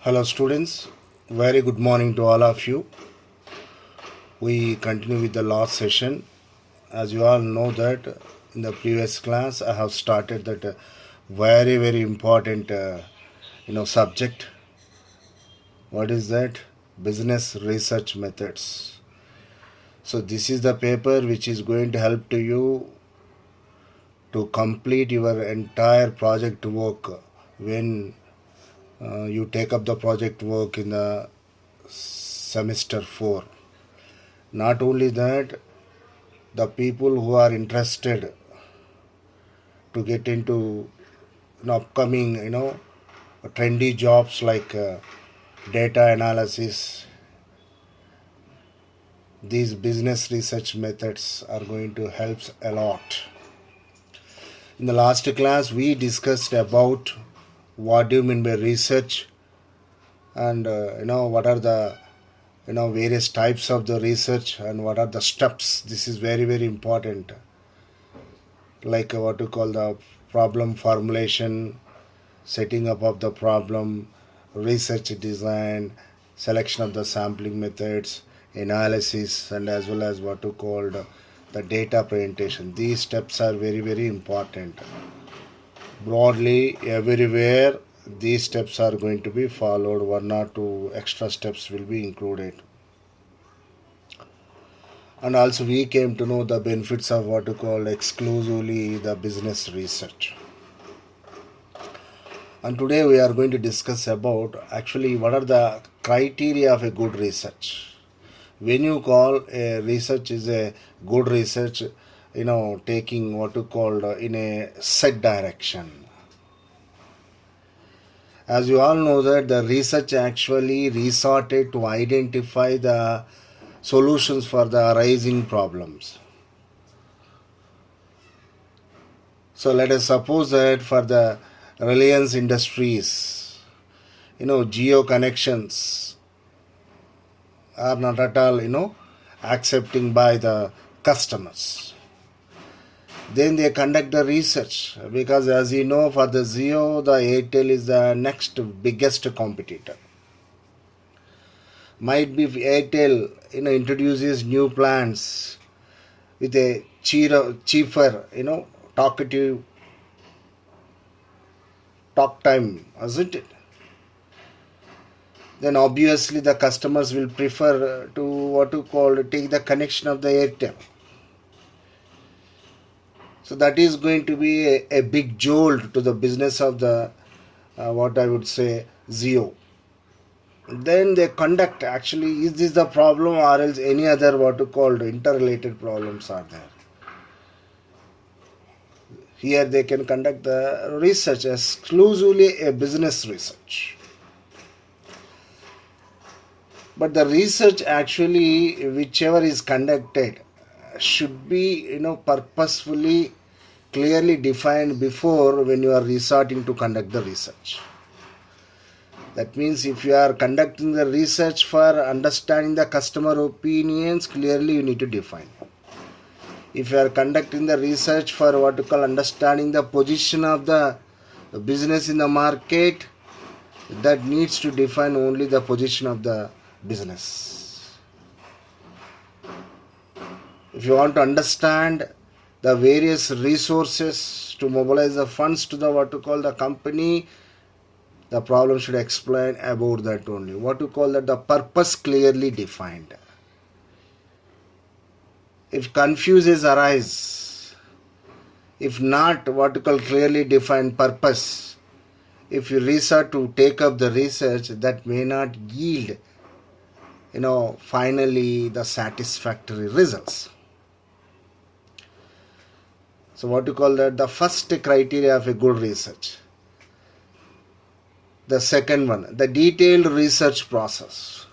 Hello students, very good morning to all of you. We continue with the last session. As you all know that in the previous class I have started that very important subject. What is that? Business research methods. So this is the paper which is going to help to you to complete your entire project work when you take up the project work in the semester 4. Not only that, the people who are interested to get into upcoming trendy jobs like data analysis, these business research methods are going to help a lot. In the last class we discussed about what do you mean by research, and what are the various types of the research and what are the steps. This is very important, like what to call the problem formulation, setting up of the problem, research design, selection of the sampling methods, analysis, and as well as what to call the data presentation. These steps are very important. Broadly everywhere these steps are going to be followed. One or two extra steps will be included. And also we came to know the benefits of what to call exclusively the business research. And today we are going to discuss about actually what are the criteria of a good research. When you call a research is a good research, taking what to call in a set direction. As you all know that the research actually resorted to identify the solutions for the arising problems. So let us suppose that for the Reliance Industries, geo connections are not at all accepting by the customers. Then they conduct the research, because as you know, for the Jio, the Airtel is the next biggest competitor. Might be Airtel introduces new plans with a cheaper talkative talk time, isn't it? Then obviously the customers will prefer to what to call take the connection of the Airtel. So that is going to be a big jolt to the business of the what I would say Jio. Then they conduct, actually is this the problem or else any other what to call interrelated problems are there. Here they can conduct the research exclusively a business research. But the research actually whichever is conducted should be purposefully clearly defined before when you are resorting to conduct the research. That means if you are conducting the research for understanding the customer opinions, clearly you need to define. If you are conducting the research for what you call understanding the position of the business in the market, that needs to define only the position of the business. If you want to understand the various resources to mobilize the funds to the what to call the company, the problem should explain about that only. What to call that the purpose clearly defined. If confuses arise, if not what to call clearly defined purpose, if you resort to take up the research, that may not yield finally the satisfactory results. So what to call that the first criteria of a good research. The second one, the detailed research process.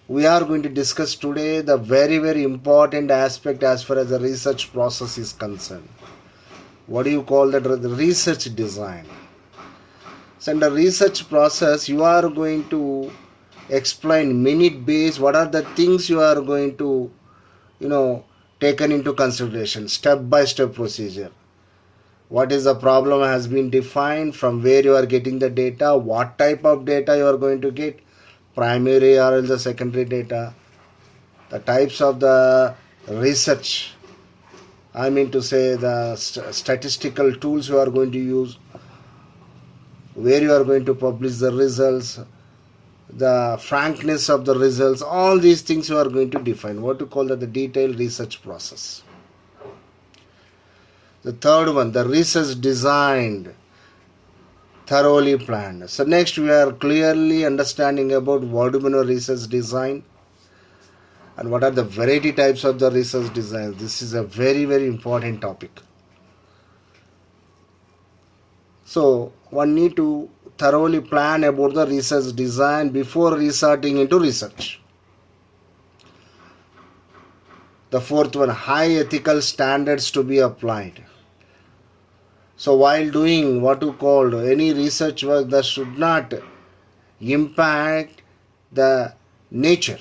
We are going to discuss today the very important aspect as far as the research process is concerned. What do you call that? The research design. So in the research process, you are going to explain minute base what are the things you are going to taken into consideration, step by step procedure. What is the problem has been defined, from where you are getting the data, what type of data you are going to get, primary or else the secondary data, the types of the research, I mean to say the statistical tools you are going to use, where you are going to publish the results, the frankness of the results, all these things you are going to define, what to call that the detailed research process. The third one, the research designed, thoroughly planned. So next we are clearly understanding about what do we know research design and what are the variety types of the research design. This is a very, very important topic. So one need to thoroughly plan about the research design before resorting into research. The fourth one, high ethical standards to be applied. So while doing what you call any research work, that should not impact the nature,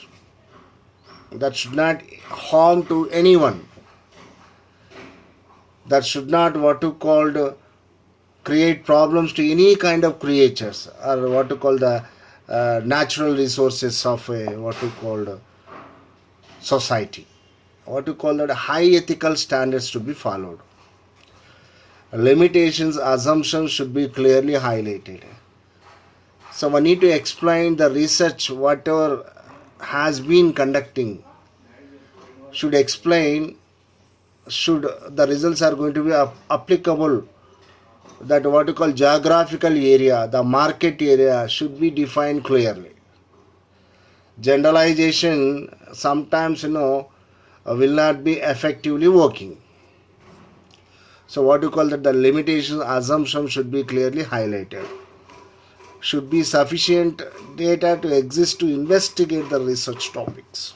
that should not harm to anyone, that should not what you called create problems to any kind of creatures, or what you call the natural resources of a what you called society. What you call that high ethical standards to be followed. Limitations, assumptions should be clearly highlighted. So we need to explain the research, whatever has been conducting, should explain, should the results are going to be applicable, that what you call geographical area, the market area should be defined clearly. Generalization sometimes will not be effectively working. So what you call that the limitations, assumptions should be clearly highlighted. Should be sufficient data to exist to investigate the research topics.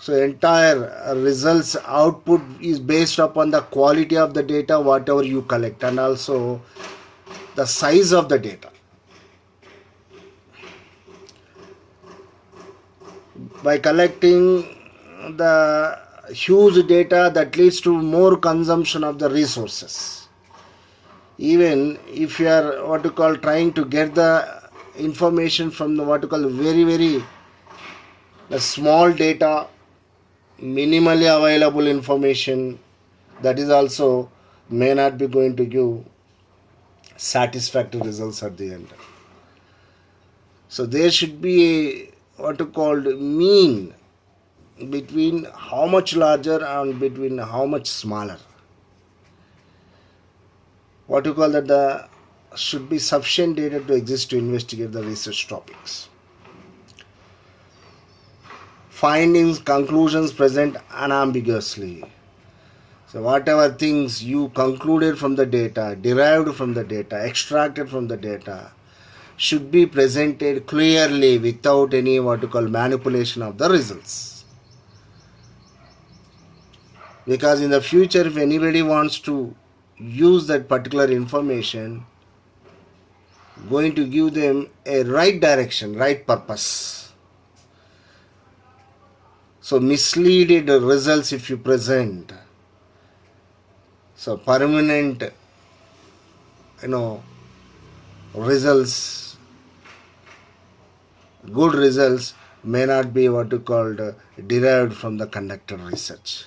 So entire results output is based upon the quality of the data whatever you collect, and also the size of the data. By collecting the huge data, that leads to more consumption of the resources. Even if you are what you call trying to get the information from the what you call very, very the small data, minimally available information, that is also may not be going to give satisfactory results at the end. So there should be a what you called mean between how much larger and between how much smaller. What you call that the should be sufficient data to exist to investigate the research topics. Findings, conclusions present unambiguously. So whatever things you concluded from the data, derived from the data, extracted from the data, should be presented clearly without any what you call manipulation of the results. Because in the future, if anybody wants to use that particular information, going to give them a right direction, right purpose. So misleaded results if you present, so permanent results, good results may not be what you called derived from the conducted research.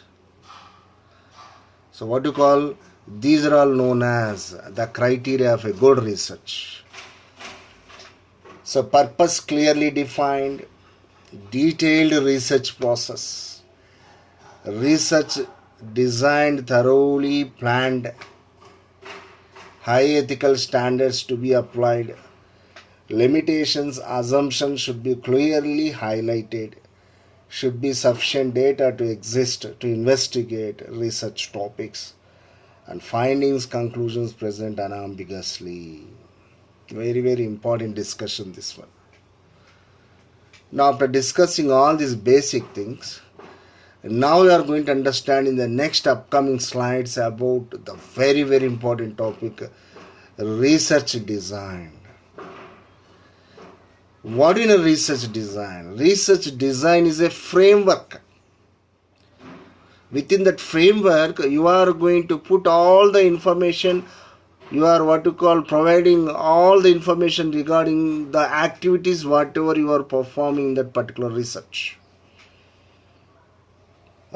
So what you call, these are all known as the criteria of a good research. So purpose clearly defined, detailed research process, research designed, thoroughly planned, high ethical standards to be applied, limitations, assumptions should be clearly highlighted, should be sufficient data to exist to investigate research topics, and findings, conclusions present unambiguously. Very, very important discussion this one. Now after discussing all these basic things, now we are going to understand in the next upcoming slides about the very, very important topic, research design. What is research design? Research design is a framework Within that framework, you are going to put all the information. You are what you call providing all the information regarding the activities whatever you are performing in that particular research,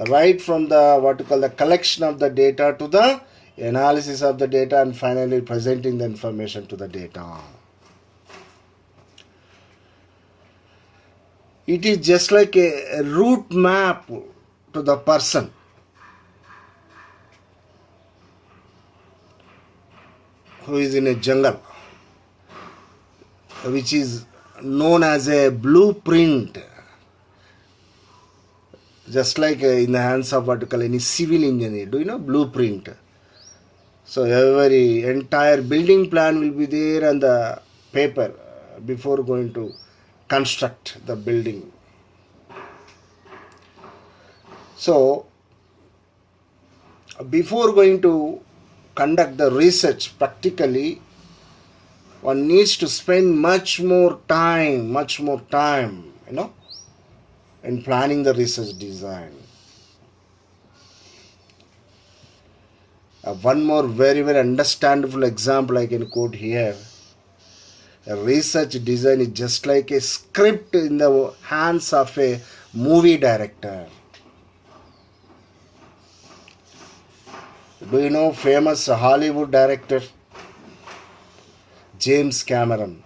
right from the what you call the collection of the data to the analysis of the data and finally presenting the information to the data. It is just like a route map to the person. Who is in a jungle, which is known as a blueprint, just like in the hands of what you call any civil engineer. Do you know blueprint? So every entire building plan will be there on the paper before going to construct the building. So before going to conduct the research practically, one needs to spend much more time, in planning the research design. One more very, very understandable example I can quote here. A research design is just like a script in the hands of a movie director. Do you know famous Hollywood director James Cameron?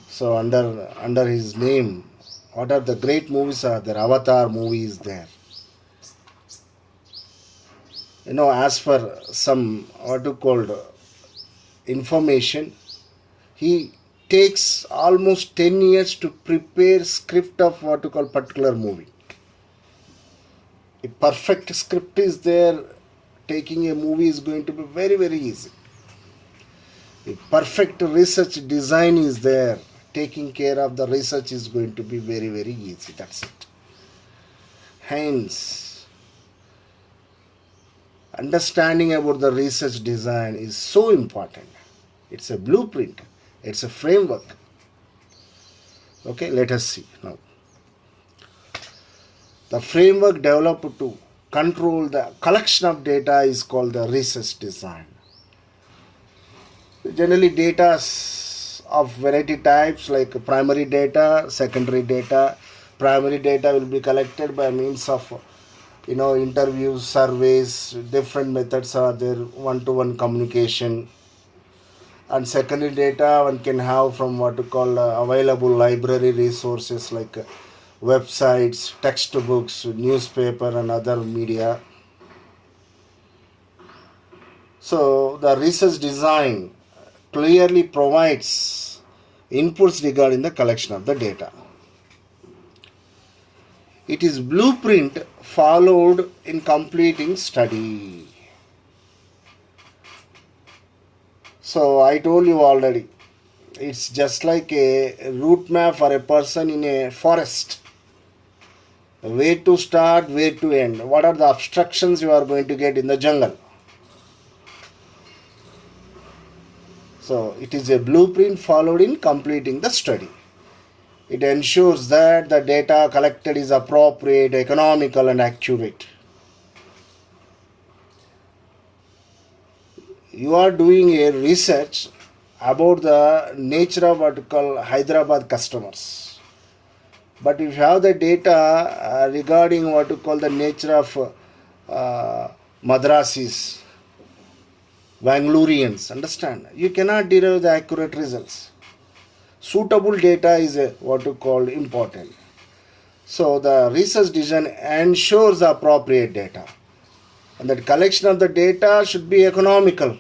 So under his name, what are the great movies are there? Avatar movie is there. As for some what you called information, he takes almost 10 years to prepare script of what you call particular movie. A perfect script is there, taking a movie is going to be very, very easy. A perfect research design is there, taking care of the research is going to be very, very easy. That's it. Hence, understanding about the research design is so important. It's a blueprint. It's a framework. Okay, let us see now. The framework developed to control the collection of data is called the research design. Generally, data of variety types like primary data, secondary data. Primary data will be collected by means of interviews, surveys, different methods are there, one-to-one communication. And secondary data one can have from what we call available library resources like websites, textbooks, newspaper and other media. So the research design clearly provides inputs regarding the collection of the data. It is blueprint followed in completing study. So I told you already, it's just like a route map for a person in a forest. Where to start, where to end. What are the obstructions you are going to get in the jungle? So it is a blueprint followed in completing the study. It ensures that the data collected is appropriate, economical and accurate. You are doing a research about the nature of what we call Hyderabad customers. But if you have the data regarding what we call the nature of Madrasis, Bangaloreans, understand, you cannot derive the accurate results. Suitable data is what you call important. So the research design ensures the appropriate data. And that collection of the data should be economical.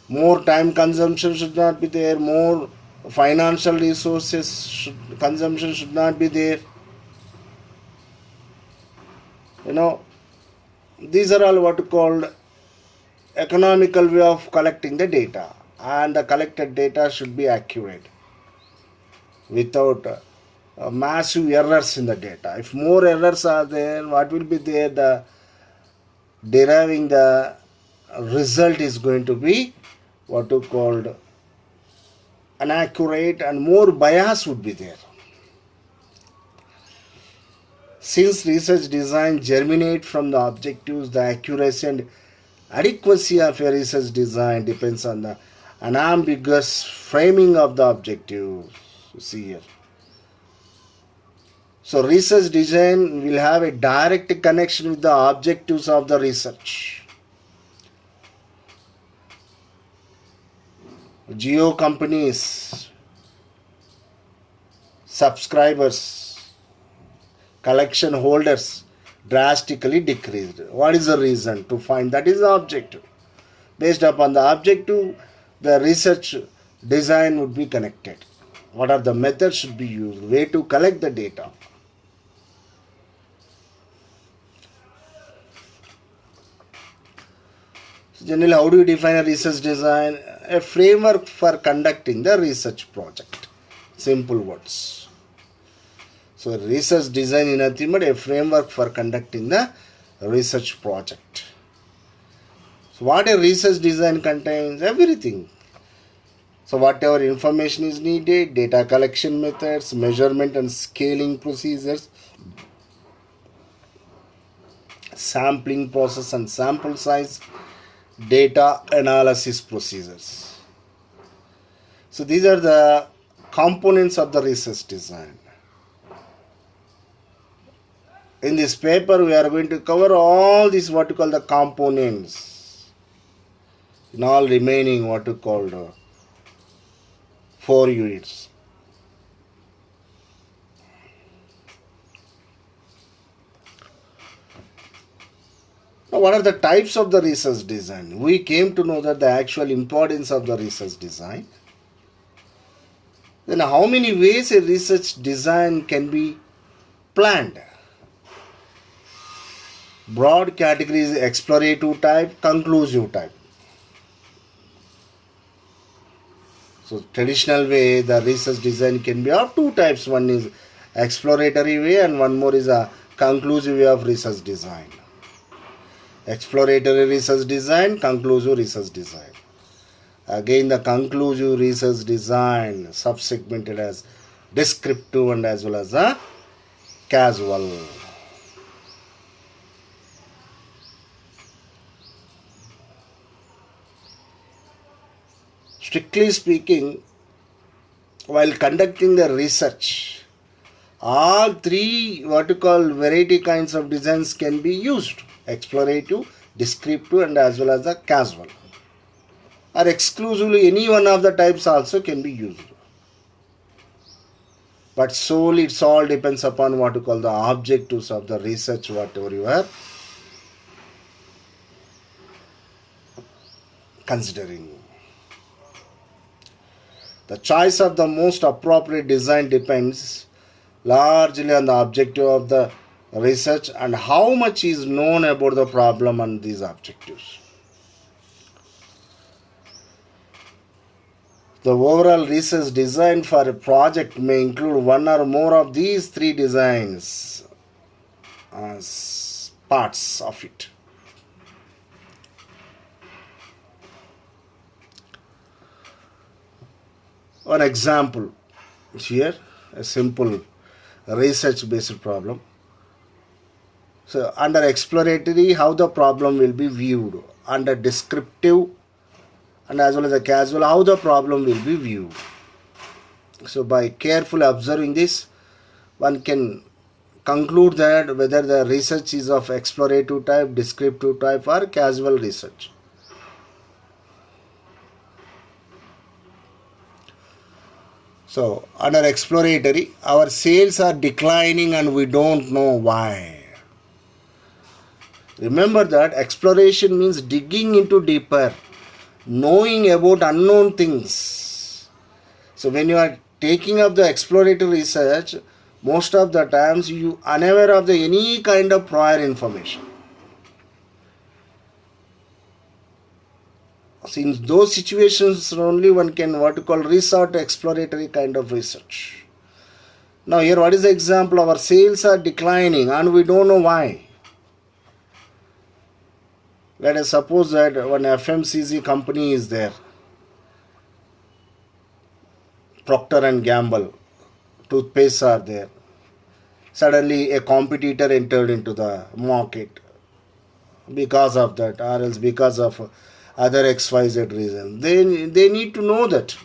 More time consumption should not be there. More financial resources consumption should not be there. These are all what called economical way of collecting the data. And the collected data should be accurate without massive errors in the data. If more errors are there, what will be there? The deriving the result is going to be what you called inaccurate and more bias would be there. Since research design germinate from the objectives, the accuracy and adequacy of a research design depends on the unambiguous framing of the objectives. You see here. So research design will have a direct connection with the objectives of the research. Geo companies, subscribers, collection holders drastically decreased. What is the reason? To find that is the objective. Based upon the objective, the research design would be connected. What are the methods should be used? Way to collect the data. So generally, how do you define a research design? A framework for conducting the research project. Simple words. So research design is nothing but a framework for conducting the research project. So what a research design contains? Everything. So whatever information is needed, data collection methods, measurement and scaling procedures, sampling process and sample size, data analysis procedures. So these are the components of the research design. In this paper, we are going to cover all these what you call the components in all remaining what you call the 4 units. Now, what are the types of the research design? We came to know that the actual importance of the research design. Then how many ways a research design can be planned? Broad categories: explorative type, conclusive type. So traditional way, the research design can be of 2 types. One is exploratory way and one more is a conclusive way of research design. Exploratory research design, conclusive research design. Again, the conclusive research design subsegmented as descriptive and as well as a casual. Strictly speaking, while conducting the research, all 3 what you call variety kinds of designs can be used: explorative, descriptive and as well as the casual. Or exclusively any one of the types also can be used. But solely it's all depends upon what you call the objectives of the research, whatever you are considering. The choice of the most appropriate design depends largely on the objective of the research and how much is known about the problem and these objectives. The overall research design for a project may include one or more of these 3 designs as parts of it. One example here, a simple research based problem. So under exploratory, how the problem will be viewed. Under descriptive and as well as the casual, how the problem will be viewed. So by carefully observing this, one can conclude that whether the research is of explorative type, descriptive type or casual research. So under exploratory, our sales are declining and we don't know why. Remember that exploration means digging into deeper, knowing about unknown things. So when you are taking up the exploratory research, most of the times you are unaware of the any kind of prior information. So in those situations only one can what you call resort to exploratory kind of research. Now here what is the example? Our sales are declining and we don't know why. Let us suppose that one FMCG company is there, Procter and Gamble, toothpaste are there. Suddenly a competitor entered into the market because of that, or else because of other XYZ reason. They need to know that.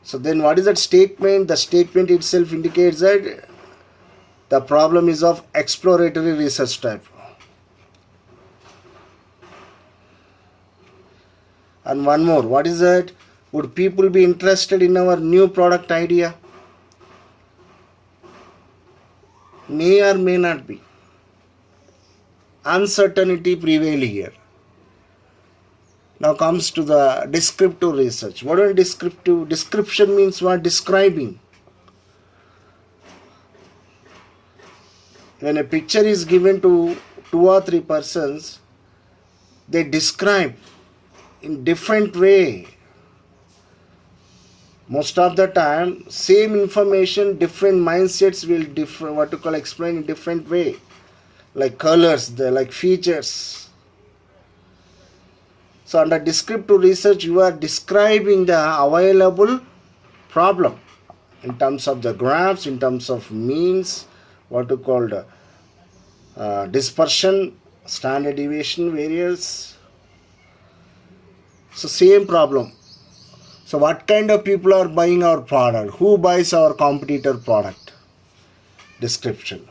So then what is that statement? The statement itself indicates that the problem is of exploratory research type. And one more, what is that? Would people be interested in our new product idea? May or may not be. Uncertainty prevail here. Now comes to the descriptive research. What is descriptive? Description means what? Describing. When a picture is given to 2 or 3 persons, they describe in different way. Most of the time, same information, different mindsets will explain in different way. Like colors, like features. So under descriptive research, you are describing the available problem in terms of the graphs, in terms of means, dispersion, standard deviation, variance. So same problem. So what kind of people are buying our product? Who buys our competitor product? Description.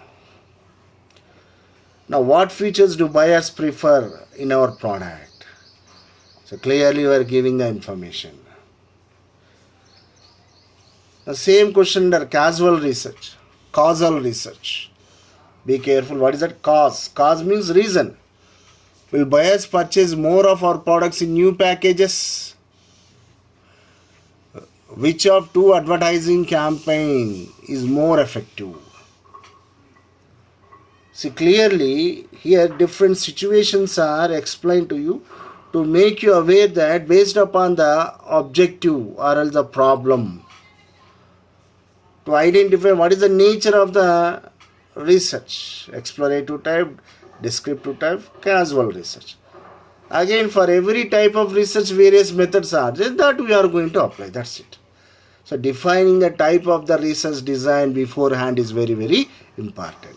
Now what features do buyers prefer in our product? So clearly you are giving the information. The same question under causal research. Causal research. Be careful. What is that? Cause. Cause means reason. Will buyers purchase more of our products in new packages? Which of two advertising campaign is more effective? See, clearly here different situations are explained to you to make you aware that based upon the objective or else the problem, to identify what is the nature of the research, explorative type, descriptive type, causal research. Again, for every type of research, various methods are there that we are going to apply. That's it. So defining the type of the research design beforehand is very, very important.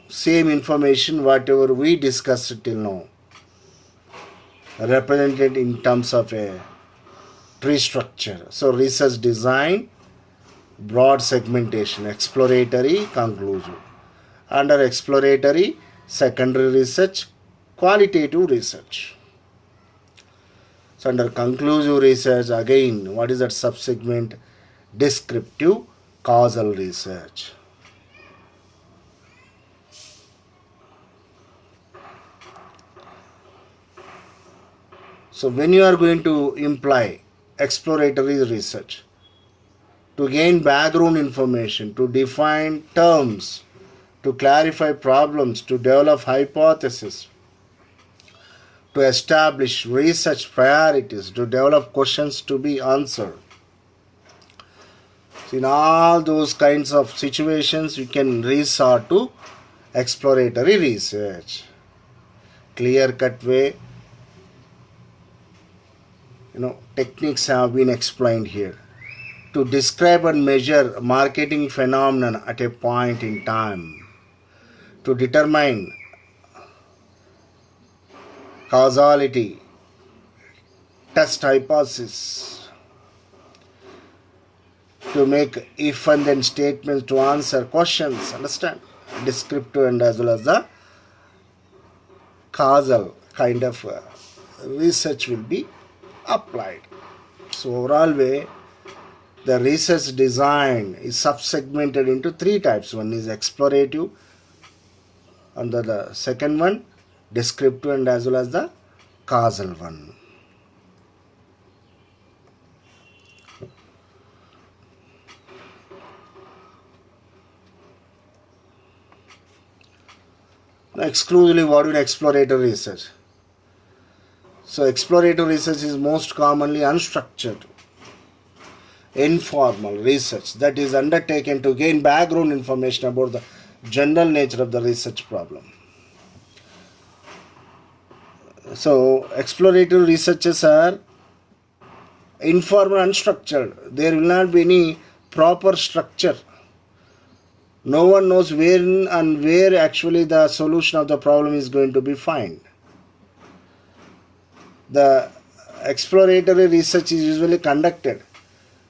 Same information, whatever we discussed till now, represented in terms of a tree structure. So research design, broad segmentation, exploratory, conclusive. Under exploratory, secondary research, qualitative research. So under conclusive research, again, what is that subsegment? Descriptive, causal research. So when you are going to imply exploratory research, to gain background information, to define terms, to clarify problems, to develop hypotheses, to establish research priorities, to develop questions to be answered. So in all those kinds of situations, you can resort to exploratory research. Clear-cut way, techniques have been explained here. To describe and measure marketing phenomenon at a point in time. To determine causality, test hypothesis. To make if and then statements to answer questions. Understand? Descriptive and as well as the causal kind of research will be applied. So overall way, the research design is subsegmented into 3 types. One is explorative, and the second one descriptive and as well as the causal one. Now exclusively what is exploratory research? So exploratory research is most commonly unstructured, informal research that is undertaken to gain background information about the general nature of the research problem. So exploratory researches are informal, unstructured. There will not be any proper structure. No one knows when and where actually the solution of the problem is going to be found. The exploratory research is usually conducted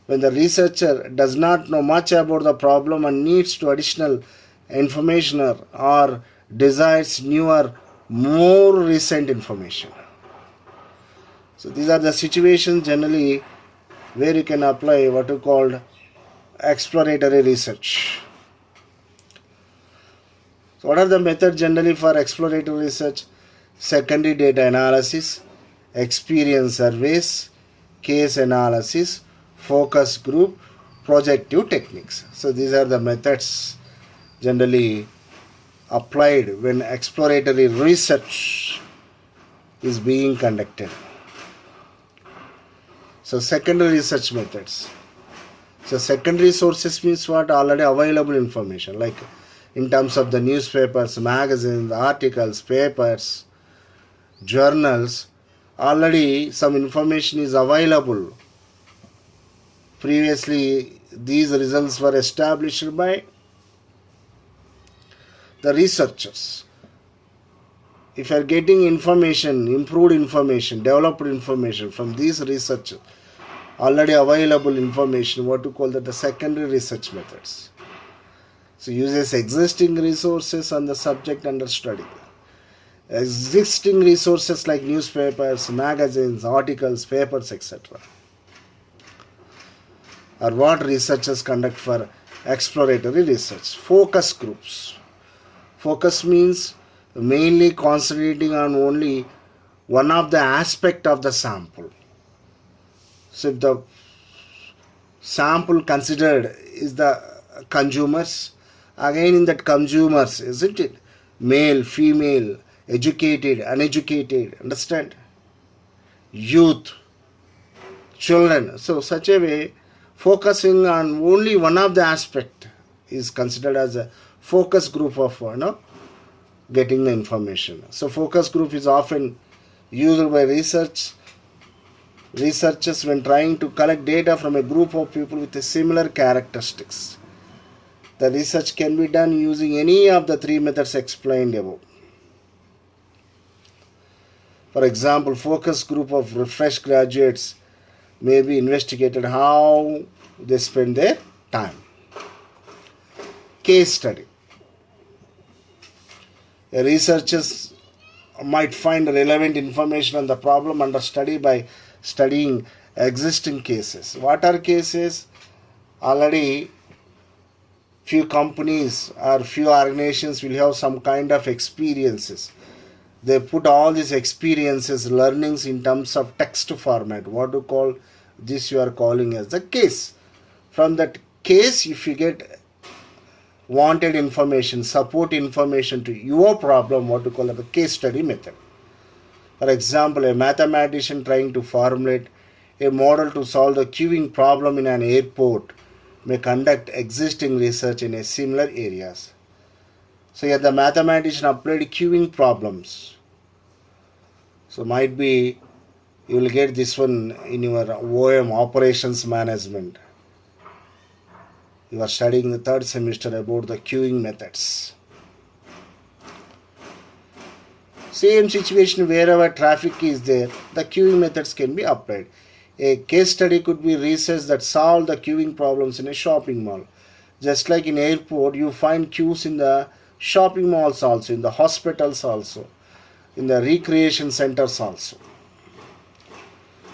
when the researcher does not know much about the problem and needs to additional information or desires newer, more recent information. So these are the situations generally where you can apply what you call exploratory research. So what are the methods generally for exploratory research? Secondary data analysis, experience surveys, case analysis, focus group, projective techniques. So these are the methods generally applied when exploratory research is being conducted. So secondary research methods. So secondary sources means what? Already available information, like in terms of the newspapers, magazines, articles, papers, journals. Already some information is available. Previously these results were established by the researchers. If you are getting information, improved information, developed information from these researchers, already available information, what to call that, the secondary research methods. So uses existing resources on the subject under study. Existing resources like newspapers, magazines, articles, papers, etc. are what researchers conduct for exploratory research. Focus groups. Focus means mainly concentrating on only one of the aspect of the sample. So if the sample considered is the consumers, again in that consumers, isn't it? Male, female, educated, uneducated, understand? Youth, children. So such a way, focusing on only one of the aspect is considered as a focus group of getting the information. So focus group is often used by researchers when trying to collect data from a group of people with a similar characteristics. The research can be done using any of the three methods explained above. For example, focus group of fresh graduates may be investigated how they spend their time. Case study. Researchers might find relevant information on the problem under study by studying existing cases. What are cases? Already few companies or few organizations will have some kind of experiences. They put all these experiences, learnings in terms of text format. What to call this? You are calling as the case. From that case, if you get wanted information, support information to your problem, what to call the case study method. For example, a mathematician trying to formulate a model to solve the queuing problem in an airport may conduct existing research in a similar areas. So here the mathematician applied queuing problems. So might be you will get this one in your OM, operations management. You are studying the third semester about the queuing methods. Same situation wherever traffic is there, the queuing methods can be applied. A case study could be research that solve the queuing problems in a shopping mall. Just like in airport, you find queues in the shopping malls also, in the hospitals also, in the recreation centers also.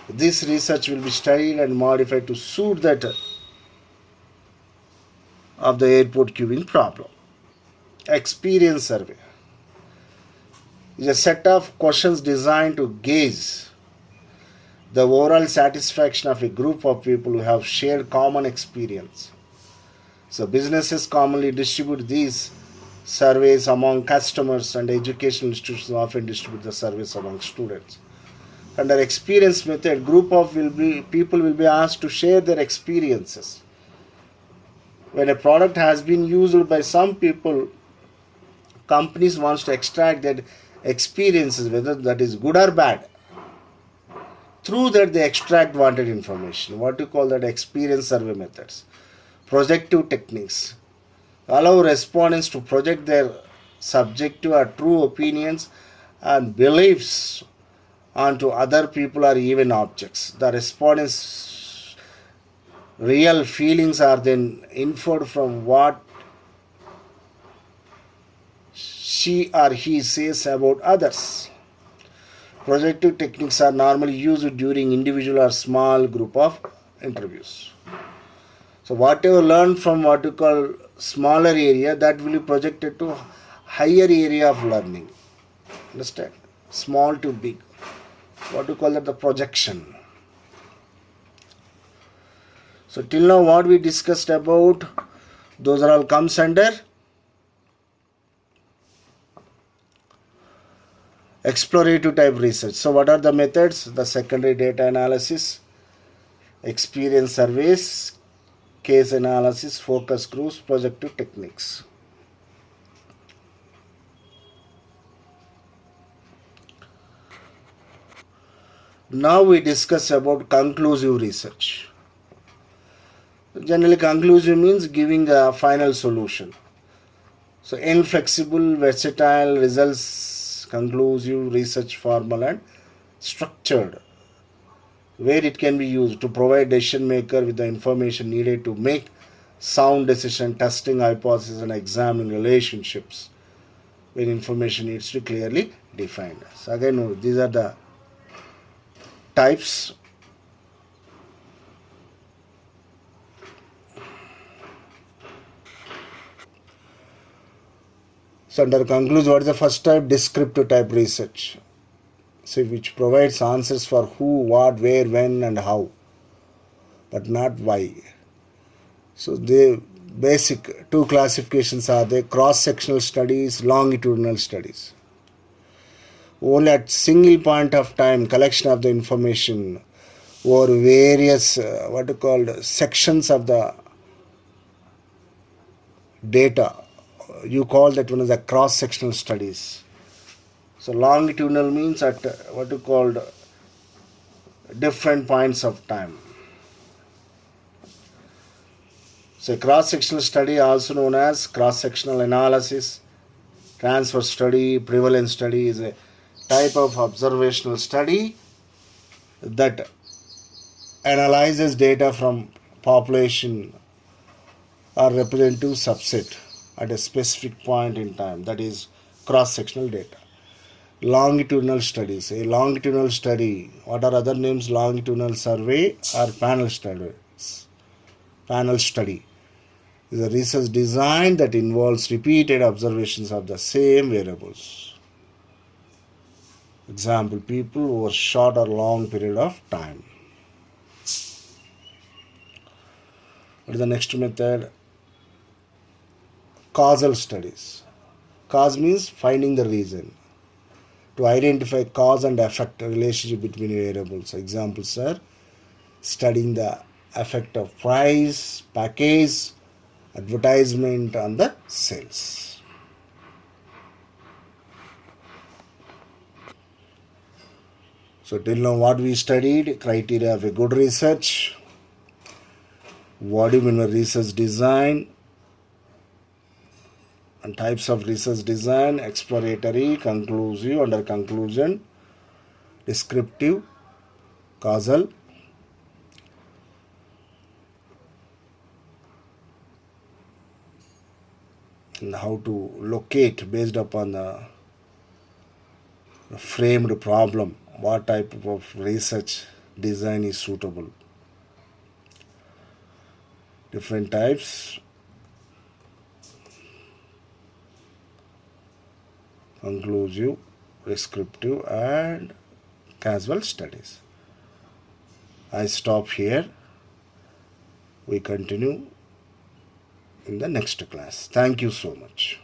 This research will be studied and modified to suit that of the airport queuing problem. Experience survey is a set of questions designed to gauge the overall satisfaction of a group of people who have shared common experience. So businesses commonly distribute these surveys among customers, and educational institutions often distribute the surveys among students. Under experience method, group of people will be asked to share their experiences. When a product has been used by some people, companies wants to extract that experiences, whether that is good or bad. Through that, they extract wanted information. What you call that? Experience survey methods. Projective techniques allow respondents to project their subjective or true opinions and beliefs onto other people or even objects. The respondents' real feelings are then inferred from what she or he says about others. Projective techniques are normally used during individual or small group of interviews. So whatever learned from what you call smaller area, that will be projected to higher area of learning. Understand? Small to big. What do you call that? The projection. So till now what we discussed about, those are all comes under explorative type research. So what are the methods? The secondary data analysis, experience surveys, case analysis, focus groups, projective techniques. Now we discuss about conclusive research. Generally conclusive means giving a final solution. So inflexible, versatile, results conclusive research formal and structured, where it can be used to provide decision maker with the information needed to make sound decision, testing hypothesis and examine relationships when information needs to be clearly defined. So again, these are the types. So under conclusion, what is the first type? Descriptive type research. So which provides answers for who, what, where, when and how, but not why. So the basic two classifications are the cross-sectional studies, longitudinal studies. Only at single point of time collection of the information over various what you call sections of the data. You call that one as the cross-sectional studies. So longitudinal means at what you called different points of time. So cross-sectional study, also known as cross-sectional analysis, transfer study, prevalence study, is a type of observational study that analyzes data from population or representative subset at a specific point in time, that is cross-sectional data. Longitudinal studies. A longitudinal study, what are other names? Longitudinal survey or panel studies. Panel study is a research design that involves repeated observations of the same variables. Example, people over short or long period of time. What is the next method? Causal studies. Cause means finding the reason. To identify cause and effect relationship between variables. Examples are studying the effect of price, package, advertisement on the sales. So till now what we studied, criteria of a good research, what do you mean by research design, and types of research design: exploratory, conclusive, under conclusion, descriptive, causal. And how to locate based upon the framed problem, what type of research design is suitable. Different types: conclusive, descriptive and casual studies. I stop here. We continue in the next class. Thank you so much.